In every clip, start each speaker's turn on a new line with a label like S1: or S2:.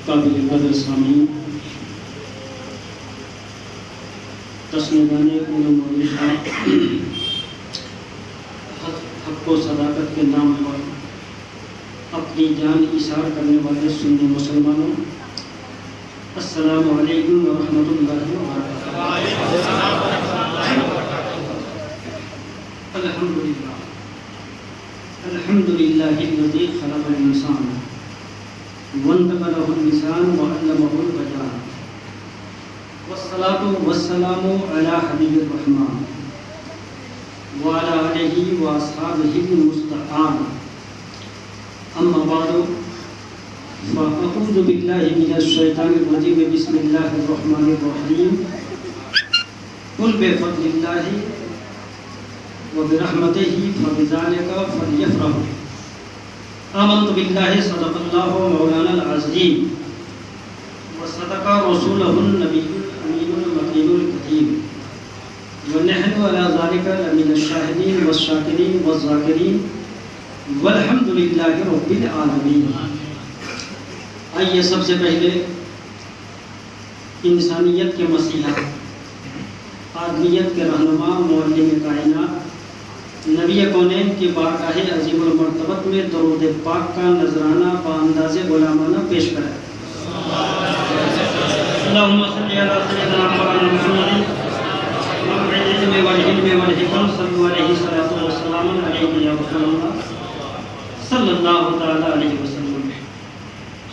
S1: काबिल कदर सामीन तस्लीमाने हक व सदाकत के नाम पर अपनी जान इशार करने वाले सुन्नी मुसलमानों, अस्सलामु अलैकुम व रहमतुल्लाहि व बरकातुहू। अल्हम्दुलिल्लाहिल्लज़ी खलक़ल इंसान वंतक़लहुल लिसान व अल्लमहुल बयान वस्सलातु वस्सलामु अला हबीबिर रहमान व अला आलिहि व अस्हाबिहिल मुस्तक़ाम। अम्मा बादु फ़अऊज़ु बिल्लाहि मिनश शैतानिर रजीम। बिस्मिल्लाहिर रहमानिर रहीम। कुल बिफ़ज़लिल्लाहि व बिरहमतिही फ़बिज़ालिका फ़लयफ़रहू। आमन्तु बिल्लाहि सदक़ल्लाहु मौलानल अज़ीम व सदक़ा रसूलहुन नबियुल अमीनुल मकीनुल करीम व नहनु अला ज़ालिका लमिनश शाहिदीन वश्शाकिरीन वज़्ज़ाकिरीन वल्हम्दुलिल्लाहि रब्बिल आलमीन। आइए सबसे पहले इंसानियत के मसीहा, आदमियत के रहनुमा, मुअल्लिम कायनात, नबी कौनैन की बारगाह अज़ीमुल मर्तबत में दरूद पाक का नजराना बाअंदाज़े गुलामाना पेश करें। अल्लाहुम्मा सल्ली अला सय्यिदिना मुहम्मदिन वल इल्मी वल हिल्मी वल हिकम सल्लल्लाहु अलैहि सल्लल्लाहु अलैहि या रसूलल्लाह सल्लल्लाहु तआला अलैहि वसल्लम।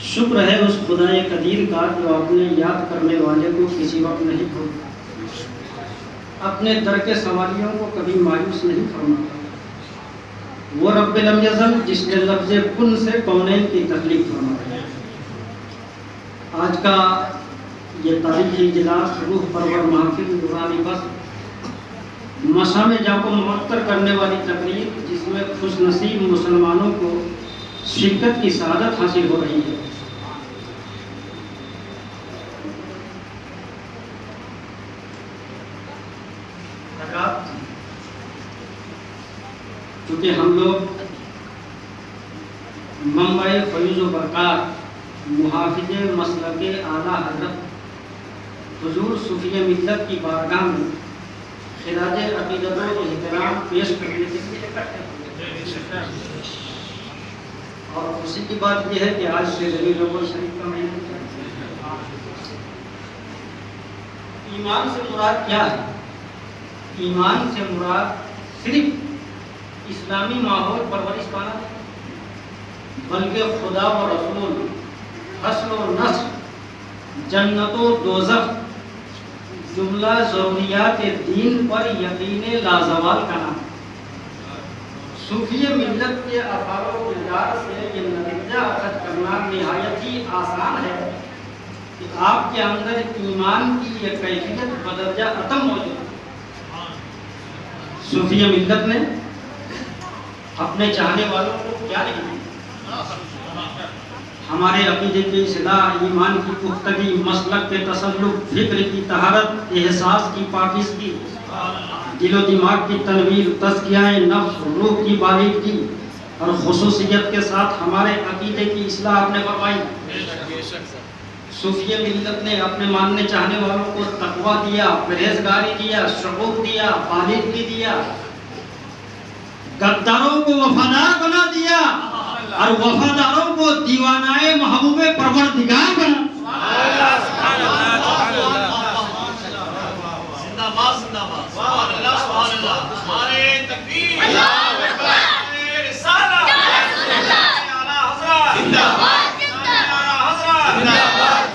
S1: शुक्र है उस खुदाए कदीर का जो अपने याद करने वाले को किसी वक्त नहीं भूलता, अपने दर के सवालियों को कभी मायूस नहीं फरमाता। वो रब्बे लम यज़ल जिसने लफ्ज़े कुन से कौनैन की तख्लीक फरमाई। आज का ये तारीखी इजलास रूह परवर महफिल दुरानी बस मशाम जाको मुअत्तर करने वाली तकरीर, जिसमें खुशनसीब मुसलमानों को शिरकत की सआदत हासिल हो रही है। क्योंकि हम लोग मुंबई फैज़ व बरक़ात मुहाफ़िज़े मसलके आला हज़रत हुज़ूर सूफ़ी मिल्लत की बारगाह में ख़िराज अक़ीदत व एहतराम पेश करने के लिए इकट्ठे हुए। और खुशी की बात यह है कि आज से रबीउल अव्वल शरीफ का महीना है। ईमान से मुराद क्या है? ईमान से मुराद सिर्फ इस्लामी माहौल परवरिश पाना नहीं, बल्कि खुदा व रसूल, हस्न व नस्ल, जन्नत व दोज़ख, जुमला ज़रूरियात दीन पर यकीन लाज़वाल करना। सूफ़ी मिल्लत के अफ़ाल व किरदार से ये नतीजा अखज़ करना निहायत ही आसान है कि आपके अंदर ईमान की ये कैफियत बदरजा अतम मौजूद है। सूफ़ी मिल्लत ने अपने चाहने वालों को क्या नहीं, हमारे अक़ीदे की इस्लाह, ईमान की पुख्तगी, मसलक के तसल्लुक़, फ़िक्र की तहारत, एहसास की पाकीज़गी, दिलो दिमाग की तनवीर, तज़कियाए नफ्स, रूह की बालिग़गी और ख़ुसूसियत के साथ हमारे अक़ीदे की इस्लाह आपने फरमाई। सूफ़ी मिल्लत ने अपने मानने चाहने वालों को तक़वा दिया, परहेज़गारी दिया, शऊर दिया, बालिग़गी दिया, गद्दारों को वफादार बना दिया और वफादारों को दीवानाए महबूबे परवरदिगार बना।
S2: जिंदाबाद जिंदाबाद, सुभान अल्लाह सुभान अल्लाह, नारे तकबीर, अल्लाहू अकबर, रिसालत, आला हज़रत जिंदाबाद, आला हज़रत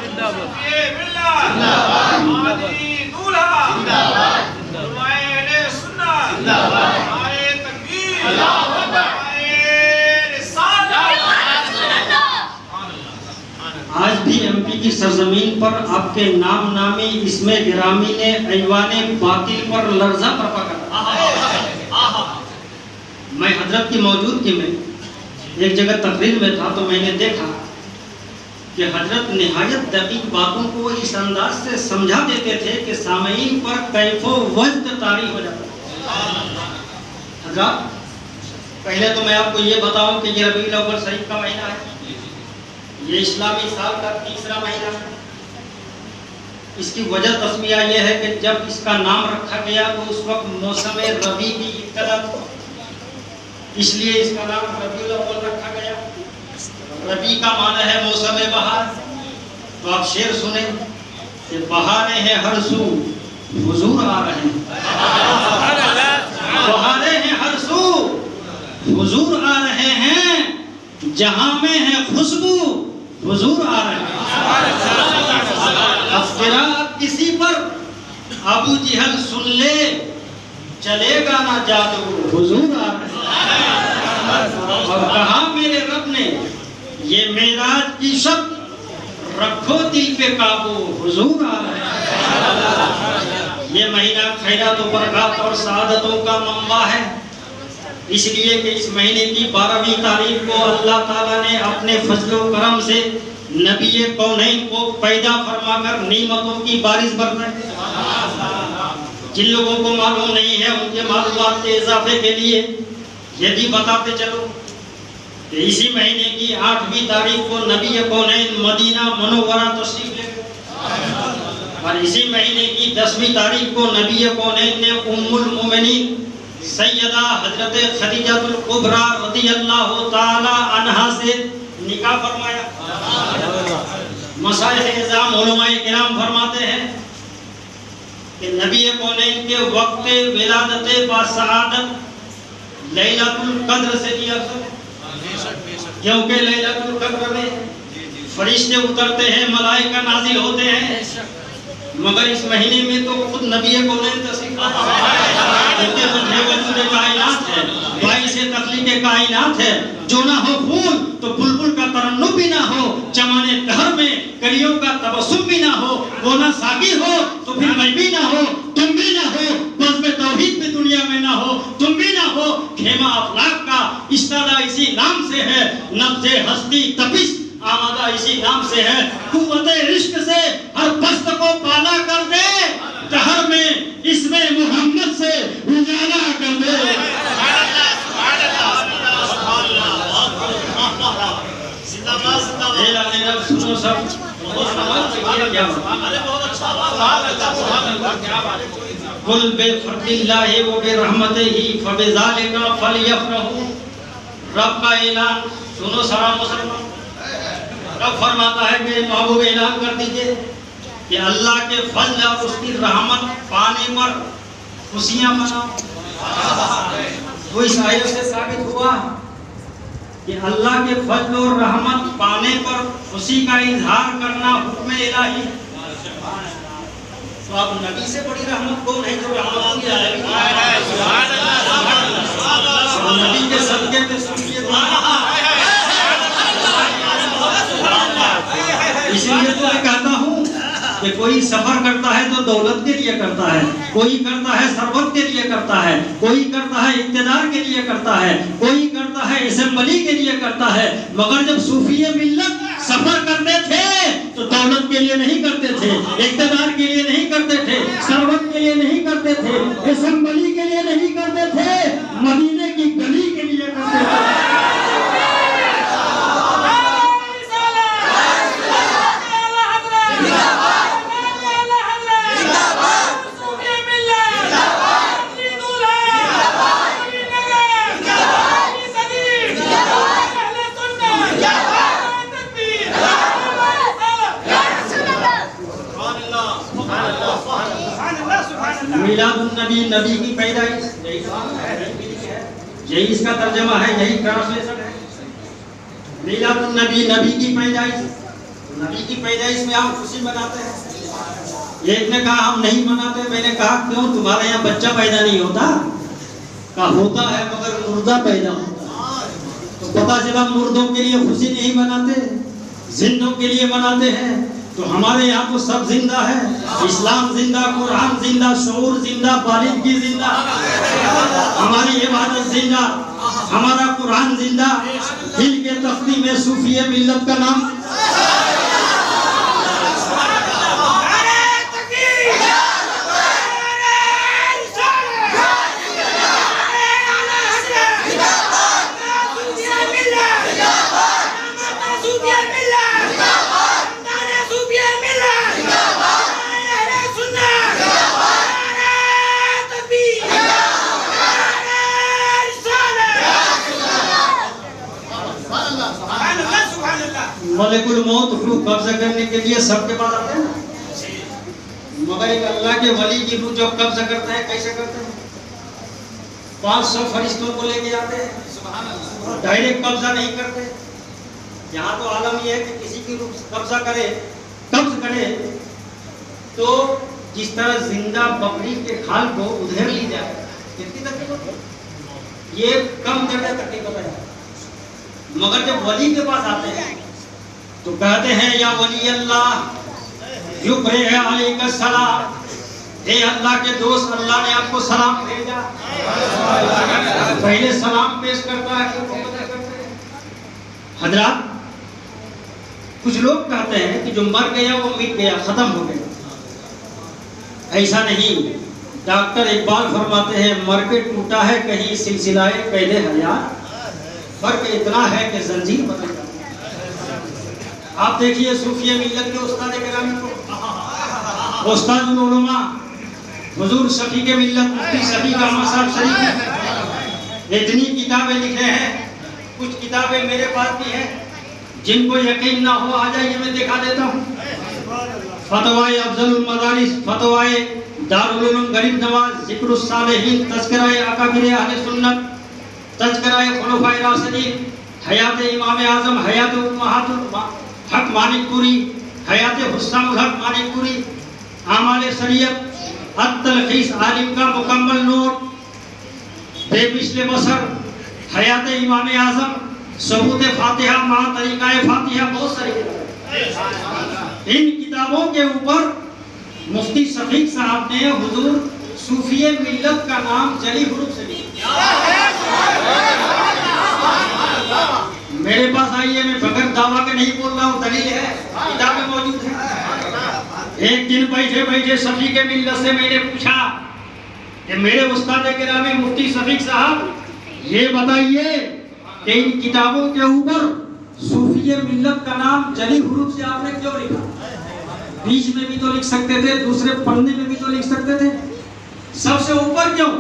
S2: जिंदाबाद, ये मिल्लत जिंदाबाद, मादी दूल्हा जिंदाबाद, दुआए सुन्नत जिंदाबाद, नारे तकबीर, अल्लाहू अकबर,
S1: आज भी एमपी की सरजमीन पर आपके नाम नामी इसमें गिरामी ने ऐवाने बातिल पर लर्जा बर्पा कर। मैं हजरत की मौजूदगी में एक जगह तकरीर में था तो मैंने देखा कि हजरत निहायत दकीक बातों को इस अंदाज से समझा देते थे कि सामईन पर कैफो वज्द तारी हो जाता। हजरत, पहले तो मैं आपको ये बताऊं कि ये रबीउल अव्वल शरीफ का महीना है। ये इस्लामी साल का तीसरा महीना। इसकी वजह तस्मिया यह है कि जब इसका नाम रखा गया तो उस वक्त मौसम रबी की इब्तिदा थी, इसलिए इसका नाम रबीउल अव्वल रखा गया। रबी का माना है मौसम बहार। तो आप शेर सुने कि बहारें हैं हर सू, हुजूर आ रहे हैं। बहारें हैं हर सू, हुजूर आ रहे हैं। जहां में है खुशबू, हुजूर आ रहे हैं। अब क़िराअत किसी पर अबू जहल सुन ले, चलेगा ना जादू, हुजूर आ रहे हैं। और कहा मेरे रब ने ये मेराज की शब, रखो दिल पे काबू, हुजूर आ रहे हैं। ये महीना खैरात और बरकत और सआदतों का मंबा है, इसलिए कि इस महीने की 12वीं तारीख को अल्लाह ताला ने अपने फजल व करम से नबी कौनैन को पैदा फरमाकर नीमतों की बारिश बरसाई। जिन लोगों को मालूम नहीं है उनके मालूमात के इजाफे के लिए ये भी बताते चलो कि इसी महीने की 8वीं तारीख को नबी कौनैन मदीना मनोवरा तशरीफ ले गए और इसी महीने की 10वीं तारीख को नबी कौनैन ने उम्मुल मोमिनीन सैयदा हजरत खदीजातुल कुबरा रदियल्लाहु ताला अन्हा से निकाह फरमाया। मशाइख इज़ाम उलमाए किराम फरमाते हैं कि नबी कौनैन के वक्त विलादत बासआदत लैलतुल कद्र से लिया था, क्योंकि लैलतुल कद्र में फरिश्ते उतरते हैं, मलाइका नाजिल होते हैं, मगर इस महीने में तो खुद नबी कौनैन तशरीफ कायनात है, बाइसे तख्लीक़े कायनात है। जो ना हो फूल तो बुलबुल का तरन्नुम भी ना हो, चमाने दहर में कलियों का तबस्सुम भी ना हो, वो ना साकी हो तो फिर मैं भी ना हो, तुम भी ना हो, बस में तौहीद भी दुनिया में ना हो, तुम भी ना हो। खेमा अफलाक का इस्तादा इसी नाम से है, नब्ज़े हस्ती तपिश आमादा इसी नाम से है। कुव्वते इश्क से हर बस्त को पाला कर दे, दहर में इसमें मोहम्मद से उजाला कर दे। सुनो सब, कुल बेफर्दिल्लाहि व बिरहमतिही फबिज़ालिका फलयफ़रहू। रब का ऐलान सुनो सारा मुसलमान। रब फरमाता है कि महबूब ऐलान कर दीजिए कि अल्लाह के फजल और उसकी रहमत पाने पर खुशियां मनाओ। तो इस आयत से साबित हुआ कि अल्लाह के फजल और रहमत पाने पर खुशी का इजहार करना हुक्म इलाही। तो अब नबी से बड़ी रहमत कौन है जो रहमत की आलमी है। नबी के सदके पे सुनिए, इसलिए तो मैं कहता हूँ कि कोई सफर करता है तो दौलत के लिए करता है, कोई करता है सरबत के लिए करता है, कोई करता है इक्तदार के लिए करता है, कोई करता है असेंबली के लिए करता है। मगर जब सूफिये मिल्लत सफर करते थे तो दौलत के लिए नहीं करते थे, इक्तदार के लिए नहीं करते थे, सरबत के लिए नहीं करते थे, असेंबली के लिए नहीं करते थे, मदीने की गली के लिए करते थे। मिलादुन्नबी, नबी की पैदाइश, यही इसका तर्जमा है, यही ट्रांसलेशन है। मिलादुन्नबी, नबी की पैदाइश। नबी की पैदाइश में हम खुशी मनाते हैं। एक ने कहा हम नहीं मनाते। मैंने कहा क्यों, तुम्हारे यहाँ बच्चा पैदा नहीं होता? कहा होता है मगर मुर्दा पैदा होता है। तो पता चला मुर्दों के लिए खुशी नहीं मनाते, जिंदों के लिए मनाते हैं। तो हमारे यहाँ तो सब जिंदा है, इस्लाम जिंदा, कुरान जिंदा, शऊर जिंदा, बालिदगी जिंदा, हमारी इबादत जिंदा, हमारा कुरान जिंदा। दिल के तख्ती में सूफिये मिल्लत का नाम मलिकुल मौत रूह कब्जा करने के लिए सबके पास आते हैं ना, मगर एक अल्लाह के वली की रूह जब कब्जा करते हैं कैसे करते हैं? 500 फरिश्तों को लेके आते हैं, डायरेक्ट कब्जा नहीं करते। यहाँ तो आलम यह है कि किसी की रूह कब्ज करे तो जिस तरह जिंदा बकरी के खाल को उधेड़ ली जाए, कितनी तकलीफ होती है, ये कम ज्यादा तकलीफ होता है। मगर जब वली के पास आते हैं तो कहते हैं या वली अल्लाह युक्रे अलैका सलाम, हे अल्लाह के दोस्त, अल्लाह ने आपको सलाम भेजा। पहले सलाम पेश करता है। हजरात, कुछ लोग कहते हैं कि जो मर गया वो मिट गया, खत्म हो गया। ऐसा नहीं, डॉक्टर इकबाल फरमाते हैं मर के टूटा है कहीं सिलसिलाए कैदे हयात, फर्क इतना है कि जंजीर बदल जाती है। आप देखिए सूफिया मिल्लत के उस्ताद गिरामी को, उस्ताद उलमा हुजूर शफी के मिल्लत मुफ्ती शफी का मसाब शरीफ इतनी किताबें लिखे हैं। कुछ किताबें मेरे पास भी हैं, जिनको यकीन ना हो आ जाइए, मैं दिखा देता हूँ। फतवाए अफजलुल मदारिस, फतवाए दारुल उलूम गरीब नवाज, जिक्रुस सालिहीन, तज़किराए अकाबिर अहले सुन्नत, तज़किराए खुलफाए राशिदीन, हयात इमाम आज़म, हयात उम्महातुल हक मानिकपुरी, हयात हुस्सामुल हक मानिकपुरी, आमाल शरीयत, अत-तलखीस आलिम का मुकम्मल नोट, बेमिसले बसर, हयात इमाम आज़म, सबूत फातिहा, मा तरीक़ाए फातिहा, बहुत सारी किताबें। इन किताबों के ऊपर मुफ्ती शफीक साहब ने हुजूर सूफिये मिल्लत का नाम जली हुरूफ से लिखा। मेरे पास आइए, मैं बगैर दावा के नहीं बोल रहा हूँ, दलील है, किताबें मौजूद है। एक दिन बैठे बैठे शफी के मिल्लत से मैंने पूछा कि मेरे उस्ताद गिरामी मुफ्ती शफीक साहब, ये बताइए कि इन किताबों के ऊपर सूफिये मिल्लत का नाम जली हुरूफ से आपने क्यों लिखा? बीच में भी तो लिख सकते थे, दूसरे पन्ने में भी तो लिख सकते थे, सबसे ऊपर क्यों?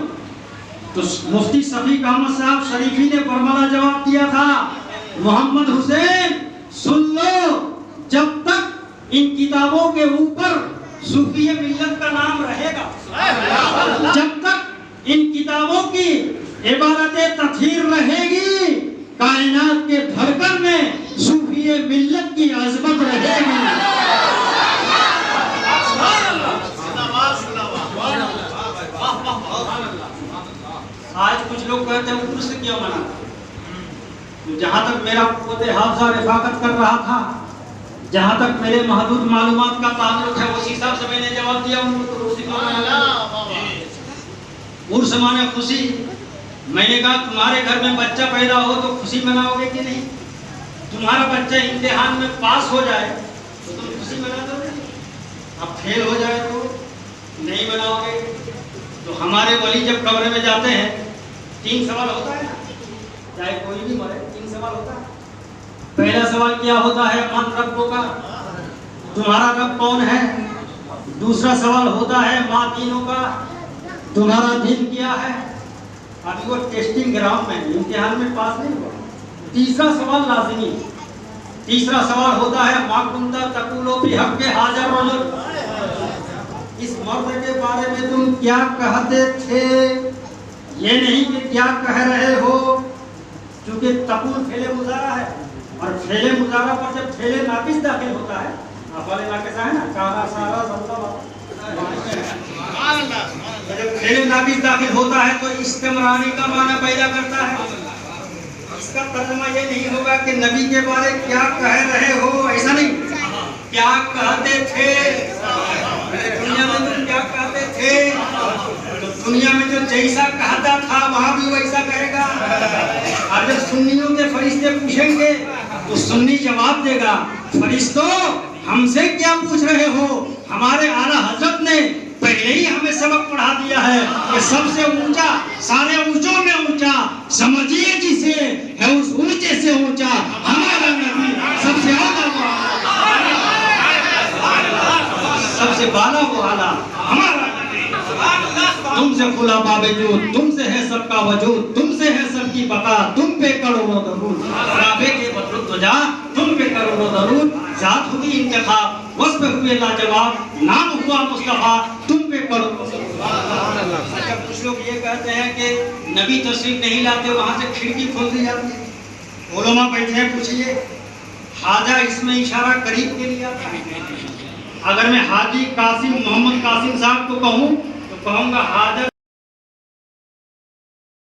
S1: तो मुफ्ती शफीक अहमद साहब शरीफी ने बरमला जवाब दिया था, मोहम्मद हुसैन सुन लो, जब तक इन किताबों के ऊपर सूफिये मिल्लत का नाम रहेगा, जब तक इन किताबों की इबारतें तथहीर रहेगी, कायनात के धड़कन में सूफिये मिल्लत की अज़मत रहेगी। आज कुछ लोग कहते हैं उर्स क्यों मना? तो जहाँ तक मेरा पोते हाफजा रिफाकत कर रहा था, जहाँ तक मेरे महदूद मालूमात का ताल्लुक है, उसी हिसाब से मैंने जवाब दिया उनको। तो उर्स क्यों मना? उर्स माने खुशी। मैंने कहा तुम्हारे घर में बच्चा पैदा हो तो खुशी मनाओगे कि नहीं? तुम्हारा बच्चा इम्तिहान में पास हो जाए तो तुम खुशी मना दोगे, अब फेल हो जाए तो नहीं मनाओगे। तो हमारे वली जब कब्र में जाते हैं 3 सवाल होता है ना, चाहे कोई भी मरे 3 सवाल होता है। पहला सवाल क्या होता है? मन रब्बो का, तुम्हारा रब कौन है? दूसरा सवाल होता है माँ दीनों का, तुम्हारा दीन क्या है? अभी वो टेस्टिंग ग्राउंड में इम्तिहान में पास नहीं हुआ। तीसरा सवाल लाजिमी, तीसरा सवाल होता है माँ कुंता तकुलो भी हक के हाजर रजुल, इस मर्द के बारे में तुम क्या कहते थे? ये नहीं कि क्या कह रहे हो, क्योंकि तकुल फेले मुजारा है, और फेले मुजारा पर जब फेले नाकिस दाखिल होता है, अफाले नाकिसा है ना, काला सारा सल्ला, जब फेले नाकिस दाखिल होता है तो इस्तेमरानी का माना पैदा करता है। इसका तर्जुमा ये नहीं होगा कि नबी के बारे क्या कह रहे हो, ऐसा नहीं, क्या कहते थे दुनिया में, तुम क्या कहते थे? तो दुनिया में जो जैसा कहता था वहां भी वैसा कहेगा। और जब सुन्नियों के फरिश्ते पूछेंगे तो सुन्नी जवाब देगा, फरिश्तों हमसे क्या पूछ रहे हो? हमारे आला हजरत ने पहले ही हमें सबक पढ़ा दिया है कि सबसे ऊंचा, सारे ऊंचों में ऊंचा, समझिए जिसे है उस ऊंचे से ऊंचा हमारा नबी, सबसे आला वो आला, सबसे बाला वो आला हमारा नबी। तुमसे खुला बावजूद, तुमसे है सबका वजूद, तुमसे है सबकी बका, तुम पे करो वो दरूद, काबे के बदरुद तुझा देखा, वस्फ हुए लाजवाब, नाम हुआ मुस्तफा, तुम पे करो। अच्छा, कुछ लोग ये कहते हैं कि नबी तशरीफ नहीं लाते, वहां से खिड़की खोल दी जाती है। उलमा बैठे हैं, पूछिए हाजा इसमें इशारा करीब के लिए आता है। अगर मैं हाजी कासिम मोहम्मद कासिम साहब को कहूँ तो कहूँगा हाजा